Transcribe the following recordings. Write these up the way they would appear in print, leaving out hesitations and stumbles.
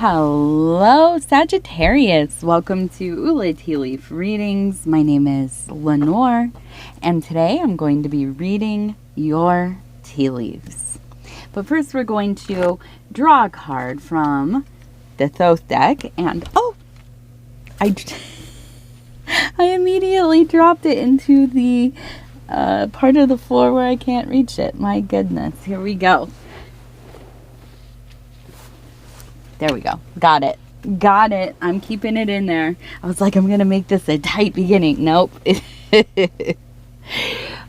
Hello, Sagittarius. Welcome to Ula Tea Leaf Readings. My name is Lenor, and today I'm going to be reading your tea leaves. But first, we're going to draw a card from the Thoth deck, and I immediately dropped it into the part of the floor where I can't reach it. My goodness, here we go. There we go. Got it. I'm keeping it in there. I was like, I'm going to make this a tight beginning. Nope.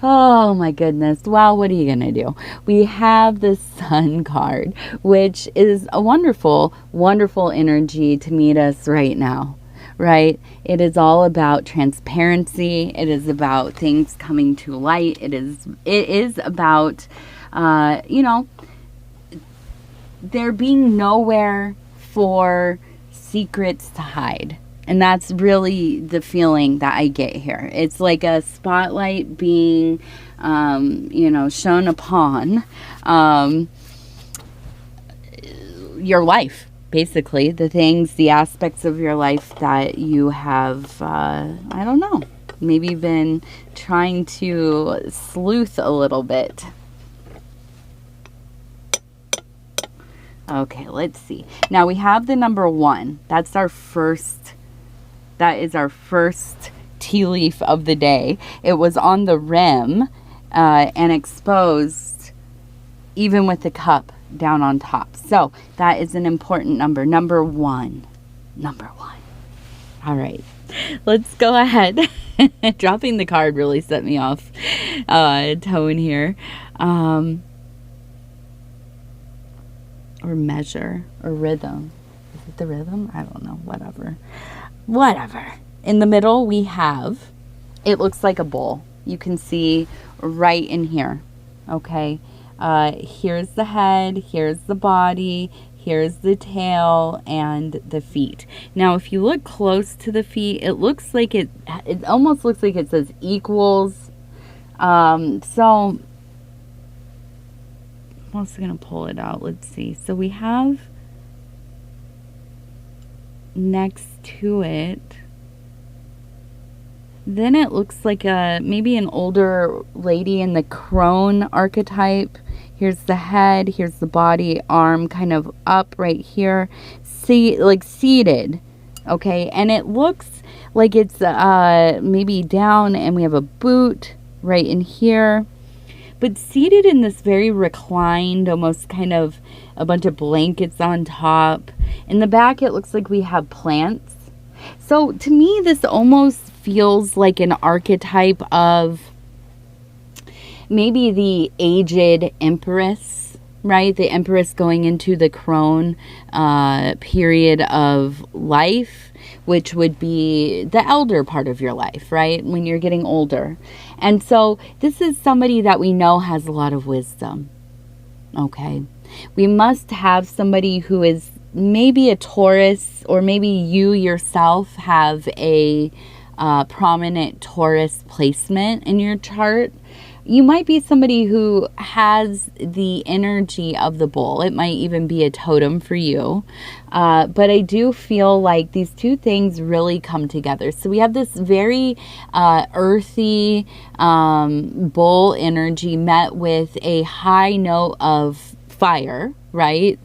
Oh my goodness. Well, what are you going to do? We have the Sun card, which is a wonderful, wonderful energy to meet us right now, right? It is all about transparency. It is about things coming to light. It is about, there being nowhere for secrets to hide. And that's really the feeling that I get here. It's like a spotlight being, shown upon your life, basically. The things, the aspects of your life that you have, maybe been trying to sleuth a little bit. Okay, let's see. Now we have the number 1. That is our first tea leaf of the day. It was on the rim and exposed even with the cup down on top. So that is an important number. Number 1. All right, let's go ahead. Dropping the card really set me off tone here. Or measure, or rhythm. Is it the rhythm? I don't know. Whatever. In the middle, we have, it looks like a bowl. You can see right in here. Okay. Here's the head. Here's the body. Here's the tail and the feet. Now, if you look close to the feet, it looks like it almost looks like it says equals. So I'm also going to pull it out. Let's see. So we have next to it, then it looks like maybe an older lady in the crone archetype. Here's the head, here's the body, arm kind of up right here, seated. Okay, and it looks like it's maybe down, and we have a boot right in here. But seated in this very reclined, almost kind of a bunch of blankets on top. In the back, it looks like we have plants. So to me, this almost feels like an archetype of maybe the aged empress, right? The empress going into the crone period of life, which would be the elder part of your life, right? When you're getting older. And so this is somebody that we know has a lot of wisdom, okay? We must have somebody who is maybe a Taurus, or maybe you yourself have a prominent Taurus placement in your chart. You might be somebody who has the energy of the bull. It might even be a totem for you. But I do feel like these two things really come together. So we have this very earthy bull energy met with a high note of fire, right?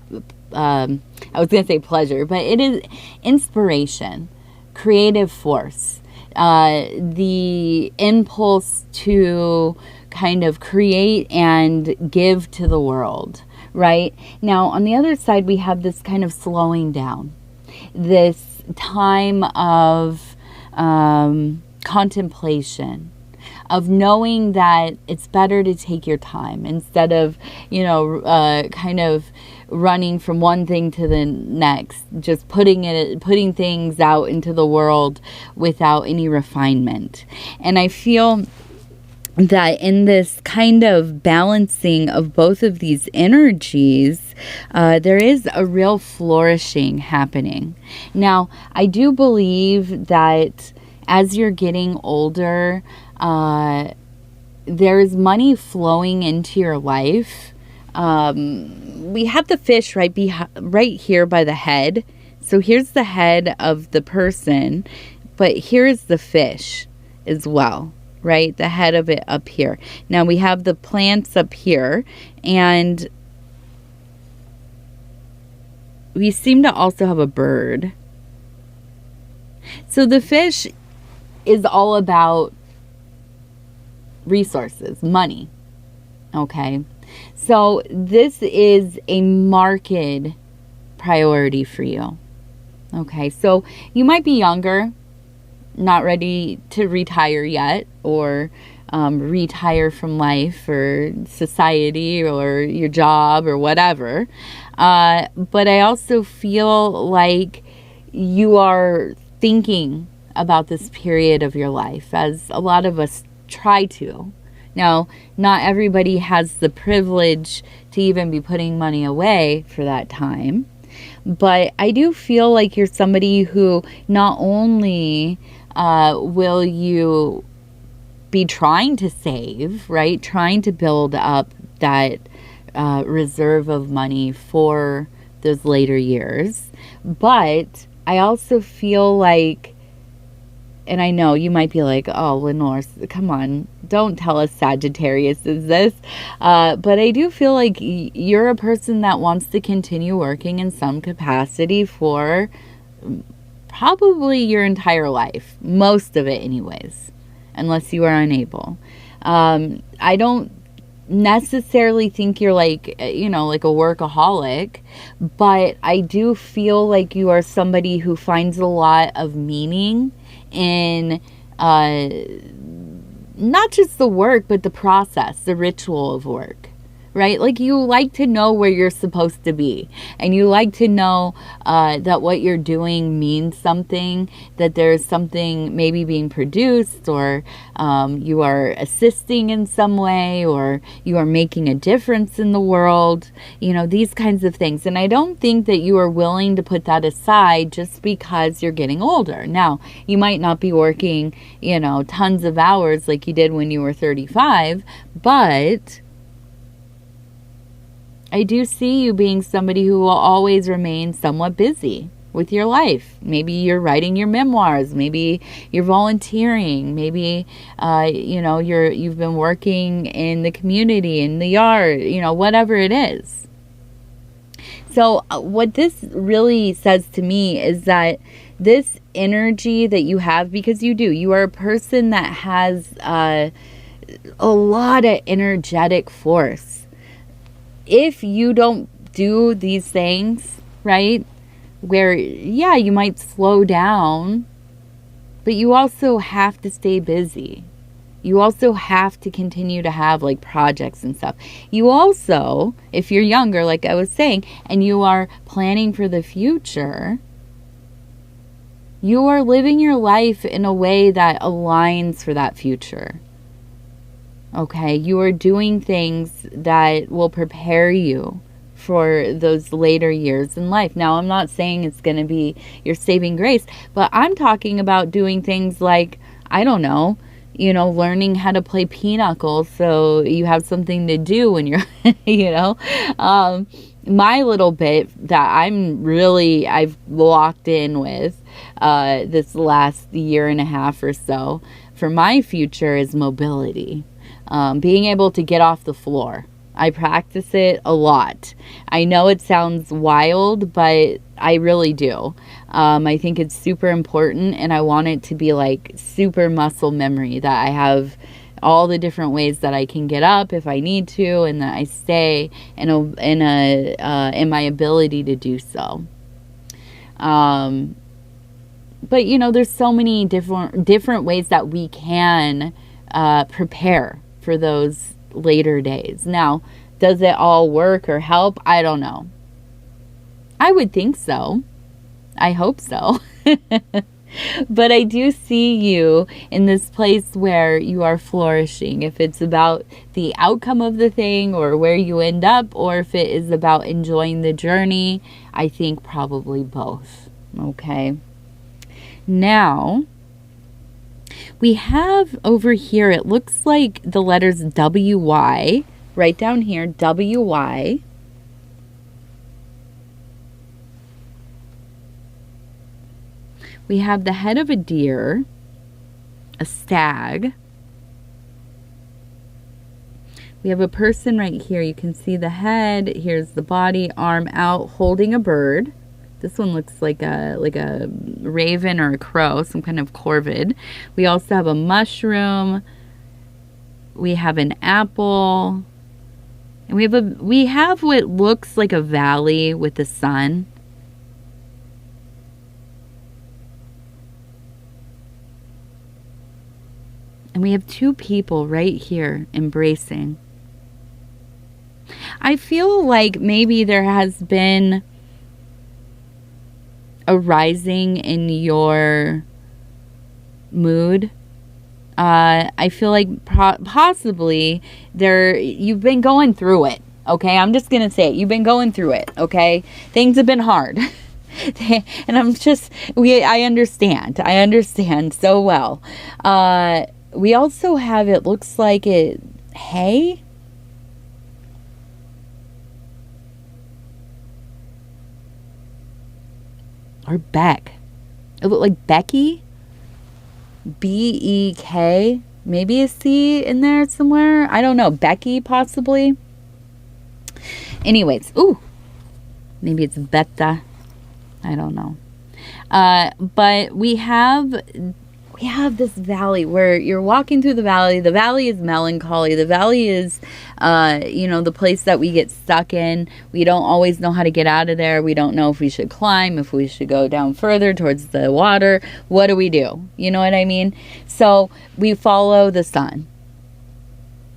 I was going to say pleasure, but it is inspiration, creative force, the impulse to kind of create and give to the world, right? Now, on the other side, we have this kind of slowing down, this time of contemplation, of knowing that it's better to take your time instead of, kind of running from one thing to the next, just putting things out into the world without any refinement. And I feel that in this kind of balancing of both of these energies, there is a real flourishing happening. Now, I do believe that as you're getting older, there's money flowing into your life. We have the fish right here by the head. So here's the head of the person, but here's the fish as well, right? The head of it up here. Now we have the plants up here, and we seem to also have a bird. So the fish is all about resources, money. Okay. So this is a marked priority for you. Okay. So you might be younger, not ready to retire yet, or retire from life or society or your job or whatever. But I also feel like you are thinking about this period of your life, as a lot of us try to. Now, not everybody has the privilege to even be putting money away for that time. But I do feel like you're somebody who not only will you be trying to save, right? Trying to build up that reserve of money for those later years. But I also feel like, and I know you might be like, oh, Lenor, come on, don't tell us Sagittarius is this. But I do feel like you're a person that wants to continue working in some capacity for probably your entire life. Most of it anyways, unless you are unable. I don't necessarily think you're like, like a workaholic, but I do feel like you are somebody who finds a lot of meaning in not just the work, but the process, the ritual of work, right? Like you like to know where you're supposed to be, and you like to know that what you're doing means something, that there's something maybe being produced, or you are assisting in some way, or you are making a difference in the world, these kinds of things. And I don't think that you are willing to put that aside just because you're getting older. Now, you might not be working, tons of hours like you did when you were 35, but I do see you being somebody who will always remain somewhat busy with your life. Maybe you're writing your memoirs. Maybe you're volunteering. Maybe, you've been working in the community, in the yard, whatever it is. So what this really says to me is that this energy that you have, because you are a person that has a lot of energetic force. If you don't do these things, right, where, you might slow down, but you also have to stay busy. You also have to continue to have like projects and stuff. You also, if you're younger, like I was saying, and you are planning for the future, you are living your life in a way that aligns for that future. Okay, you are doing things that will prepare you for those later years in life. Now, I'm not saying it's going to be your saving grace, but I'm talking about doing things like, I don't know, learning how to play pinochle so you have something to do when you're, my little bit that I've locked in with this last year and a half or so for my future is mobility. Being able to get off the floor. I practice it a lot. I know it sounds wild, but I really do. I think it's super important, and I want it to be like super muscle memory, that I have all the different ways that I can get up if I need to, and that I stay in my ability to do so. But there's so many different ways that we can prepare for those later days. Now, does it all work or help? I don't know. I would think so. I hope so. But I do see you in this place where you are flourishing. If it's about the outcome of the thing or where you end up, or if it is about enjoying the journey, I think probably both. Okay. Now, we have over here, it looks like the letters WY, right down here, WY. We have the head of a deer, a stag. We have a person right here. You can see the head. Here's the body, arm out, holding a bird. This one looks like a raven or a crow, some kind of corvid. We also have a mushroom. We have an apple. And we have what looks like a valley with the sun. And we have two people right here embracing. I feel like maybe there has been a rising in your mood. I feel like possibly you've been going through it. Okay, I'm just gonna say it. You've been going through it. Okay, things have been hard, and I understand. I understand so well. We also have, it looks like hay. Or Beck. It looked like Becky. B-E-K. Maybe a C in there somewhere. I don't know. Becky, possibly. Anyways. Ooh. Maybe it's Betta. I don't know. But we have this valley where you're walking through the valley. The valley is melancholy. The valley is, the place that we get stuck in. We don't always know how to get out of there. We don't know if we should climb, if we should go down further towards the water. What do we do? You know what I mean? So we follow the sun,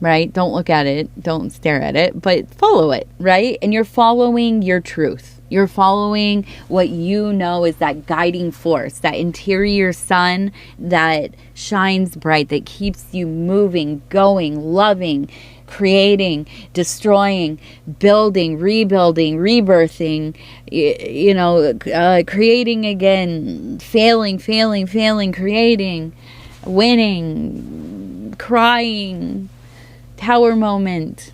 right? Don't look at it. Don't stare at it, but follow it, right? And you're following your truth. You're following what you know is that guiding force, that interior sun that shines bright, that keeps you moving, going, loving, creating, destroying, building, rebuilding, rebirthing, creating again, failing, creating, winning, crying, tower moment,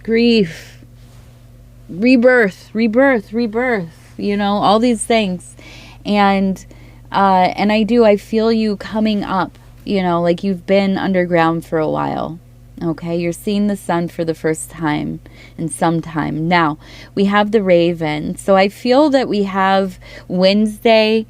grief, rebirth, all these things. And I feel you coming up, like you've been underground for a while. Okay, you're seeing the sun for the first time in some time. Now, we have the raven. So I feel that we have Wednesday,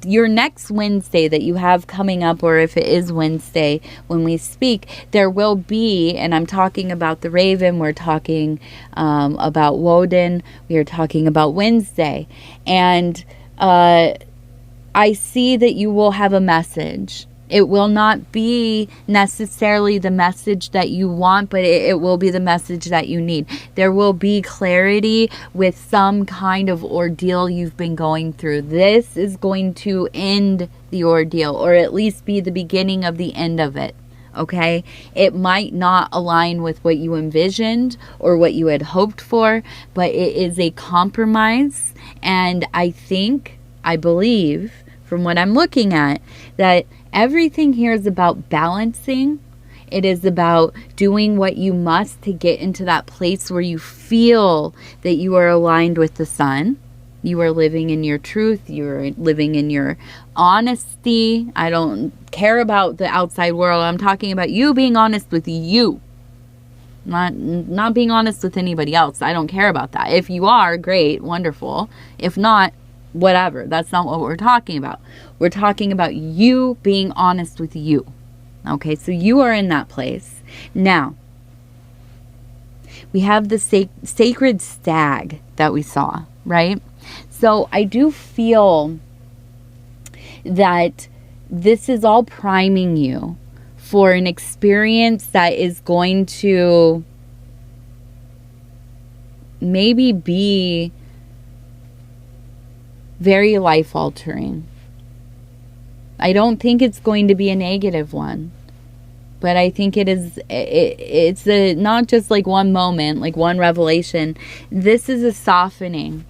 your next Wednesday that you have coming up, or if it is Wednesday when we speak, there will be, and I'm talking about the raven, we're talking about Woden, we are talking about Wednesday. And I see that you will have a message. It will not be necessarily the message that you want, but it will be the message that you need. There will be clarity with some kind of ordeal you've been going through. This is going to end the ordeal, or at least be the beginning of the end of it. Okay? It might not align with what you envisioned or what you had hoped for, but it is a compromise. And I believe, from what I'm looking at, that everything here is about balancing. It is about doing what you must to get into that place where you feel that you are aligned with the sun. You are living in your truth. You are living in your honesty. I don't care about the outside world. I'm talking about you being honest with you. Not being honest with anybody else. I don't care about that. If you are, great, wonderful. If not, whatever. That's not what we're talking about. We're talking about you being honest with you. Okay, so you are in that place. Now, we have the sacred stag that we saw, right? So I do feel that this is all priming you for an experience that is going to maybe be very life-altering. I don't think it's going to be a negative one, but I think it's not just like one moment, like one revelation. This is a softening.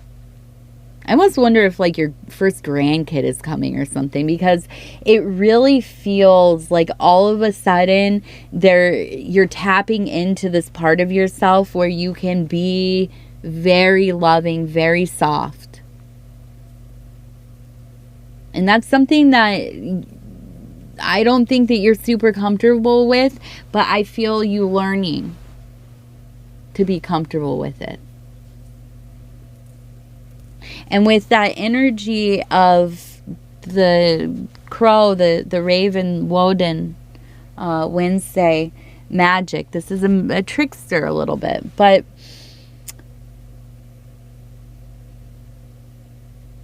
I almost wonder if like your first grandkid is coming or something, because it really feels like all of a sudden you're tapping into this part of yourself where you can be very loving, very soft. And that's something that I don't think that you're super comfortable with, but I feel you learning to be comfortable with it. And with that energy of the crow, the raven, Woden, Wednesday, magic. This is a trickster a little bit, but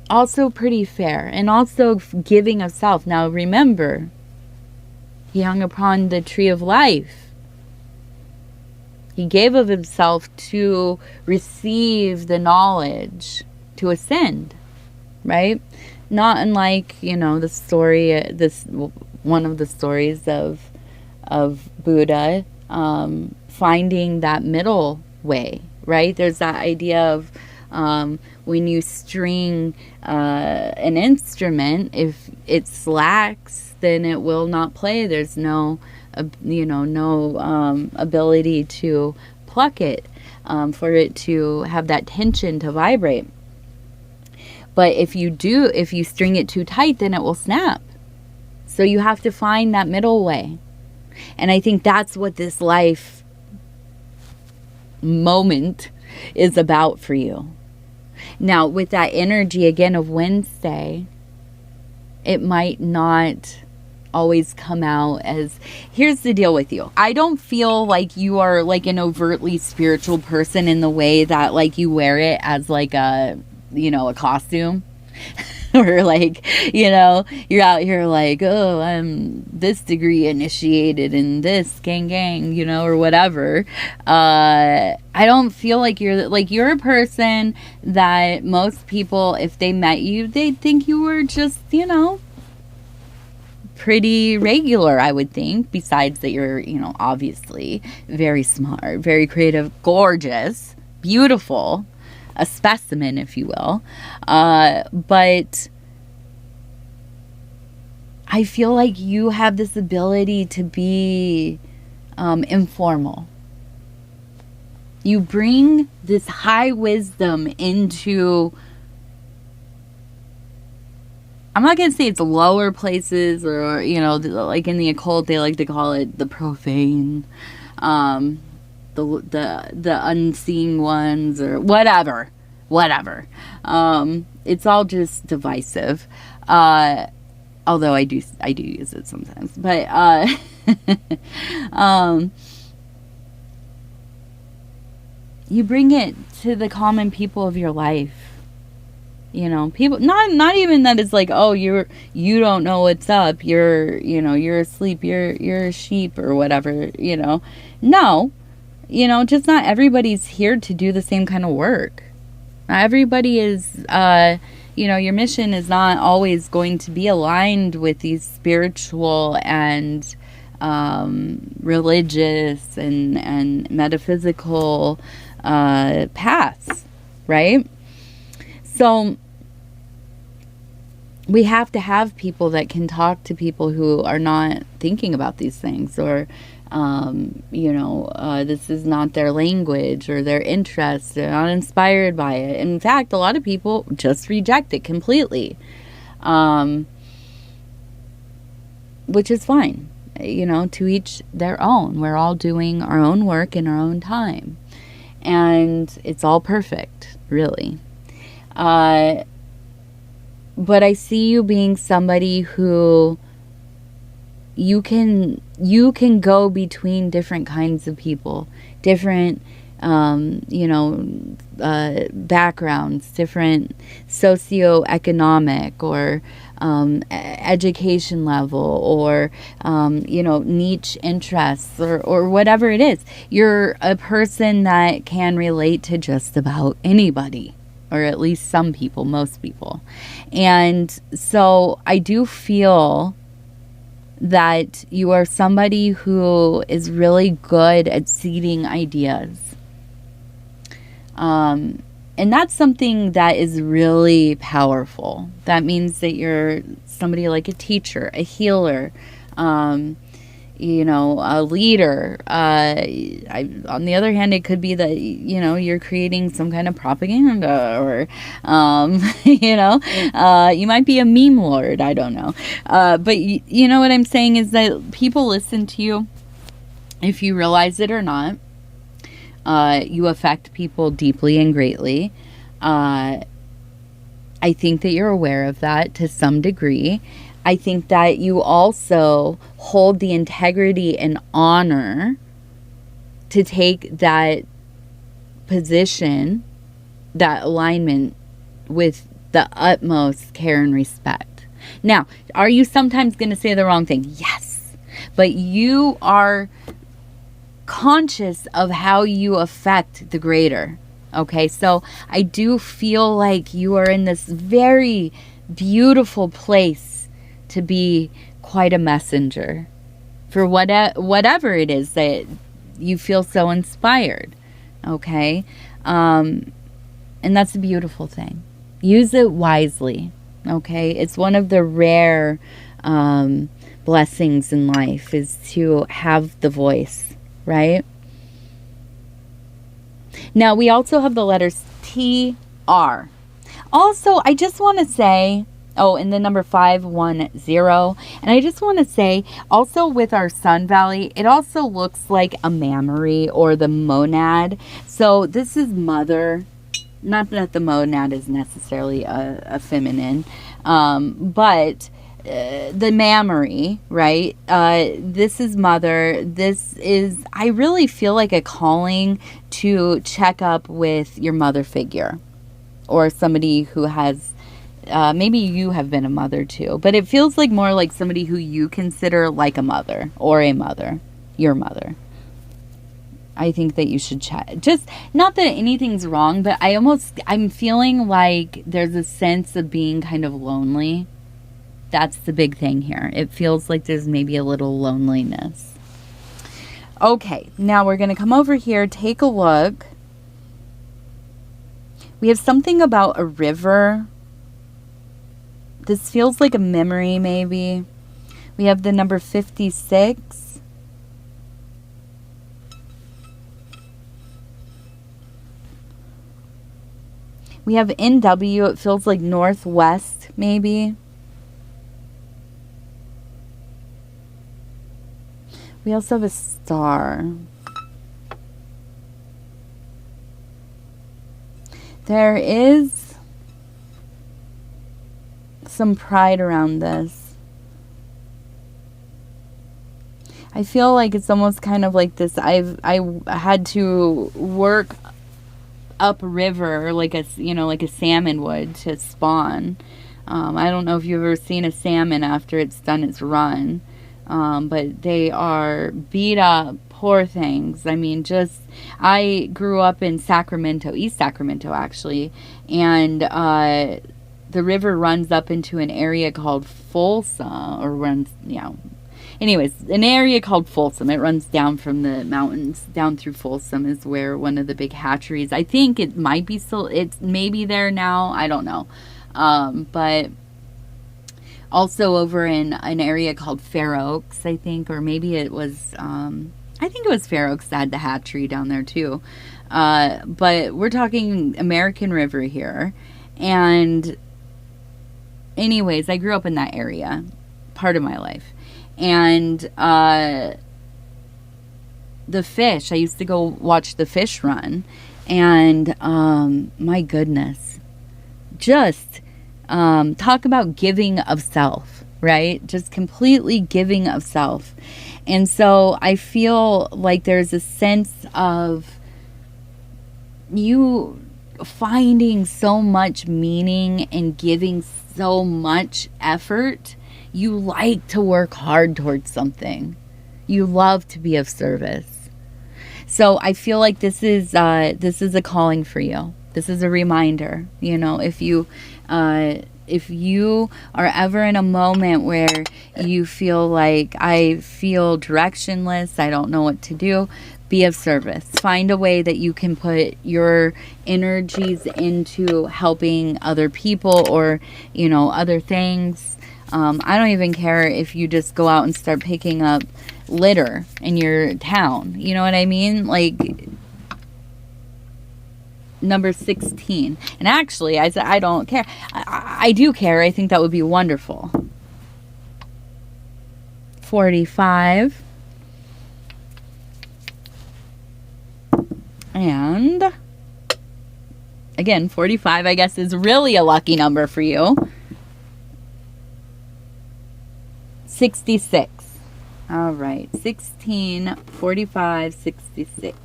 also pretty fair, and also giving of self. Now remember, he hung upon the tree of life. He gave of himself to receive the knowledge, to ascend, right? Not unlike, the story, one of the stories of Buddha, finding that middle way, right? There's that idea of when you string an instrument, if it slacks, then it will not play. There's no ability to pluck it, for it to have that tension to vibrate. But if you string it too tight, then it will snap. So you have to find that middle way. And I think that's what this life moment is about for you. Now, with that energy again of Wednesday, it might not always come out as, here's the deal with you. I don't feel like you are like an overtly spiritual person in the way that like you wear it as like a costume. Or like, you're out here like, oh, I'm this degree initiated in this gang, or whatever. I don't feel like you're a person that most people, if they met you, they'd think you were just, pretty regular, I would think. Besides that you're, obviously very smart, very creative, gorgeous, beautiful. A specimen, if you will. But I feel like you have this ability to be informal. You bring this high wisdom into, I'm not going to say it's lower places or, like in the occult, they like to call it the profane, the unseen ones, or whatever. It's all just divisive. Although I do use it sometimes, but you bring it to the common people of your life. People, not even that it's like, oh, you don't know what's up. You're asleep. You're a sheep or whatever. No. Just not everybody's here to do the same kind of work. Not everybody is, your mission is not always going to be aligned with these spiritual and religious and metaphysical paths, right? So we have to have people that can talk to people who are not thinking about these things, or this is not their language or their interest. They're not inspired by it. In fact, a lot of people just reject it completely, which is fine. To each their own. We're all doing our own work in our own time, and it's all perfect, really. But I see you being somebody who you can go between different kinds of people, different backgrounds, different socioeconomic or education level, or niche interests, or whatever it is. You're a person that can relate to just about anybody, or at least some people, most people. And so I do feel that you are somebody who is really good at seeding ideas. And that's something that is really powerful. That means that you're somebody like a teacher, a healer, a leader. On the other hand, it could be that, you're creating some kind of propaganda, or, you might be a meme lord. I don't know. But you know what I'm saying is that people listen to you, if you realize it or not. You affect people deeply and greatly. I think that you're aware of that to some degree. I think that you also hold the integrity and honor to take that position, that alignment, with the utmost care and respect. Now, are you sometimes going to say the wrong thing? Yes. But you are conscious of how you affect the greater. Okay, so I do feel like you are in this very beautiful place to be quite a messenger for whatever it is that you feel so inspired. Okay, and that's a beautiful thing. Use it wisely. Okay, it's one of the rare blessings in life, is to have the voice, right? Now, we also have the letters T-R. Also, I just want to say, and the number 510. And I just want to say, also with our Sun Valley, it also looks like a mammary, or the monad. So this is mother. Not that the monad is necessarily a feminine, but the mammary, right? This is mother. This is, I really feel like a calling to check up with your mother figure, or somebody who has, maybe you have been a mother too, but it feels like more like somebody who you consider like a mother, or a mother, your mother. I think that you should check. Just, not that anything's wrong, but I'm feeling like there's a sense of being kind of lonely. That's the big thing here. It feels like there's maybe a little loneliness. Okay, now we're going to come over here, take a look. We have something about a river. This feels like a memory, maybe. We have the number 56. We have NW. It feels like northwest, maybe. We also have a star. There is some pride around this. I feel like it's almost kind of like this. I had to work upriver, like a salmon would, to spawn. I don't know if you've ever seen a salmon after it's done its run, but they are beat up, poor things. I mean, I grew up in Sacramento, East Sacramento actually, and the river runs up into an area called Folsom, anyways, an area called Folsom. It runs down from the mountains down through Folsom is where one of the big hatcheries, I think it might be still, it's maybe there now, I don't know, but also over in an area called Fair Oaks, I think, or maybe it was, I think it was Fair Oaks that had the hatchery down there too, but we're talking American River here. And anyways, I grew up in that area part of my life. And the fish, I used to go watch the fish run. And my goodness, just talk about giving of self, right? Just completely giving of self. And so I feel like there's a sense of you finding so much meaning and giving so much effort. You like to work hard towards something. You love to be of service. So I feel like this is a calling for you. This is a reminder. If you are ever in a moment where you feel like, I feel directionless, I don't know what to do, be of service. Find a way that you can put your energies into helping other people, or other things. I don't even care if you just go out and start picking up litter in your town. You know what I mean? Like, number 16. And actually, I said I don't care. I do care. I think that would be wonderful. 45. And again, 45, I guess, is really a lucky number for you. 66. All right. 16, 45, 66.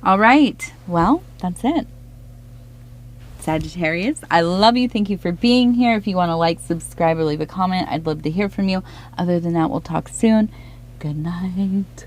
All right. Well, that's it. Sagittarius, I love you. Thank you for being here. If you want to like, subscribe, or leave a comment, I'd love to hear from you. Other than that, we'll talk soon. Good night.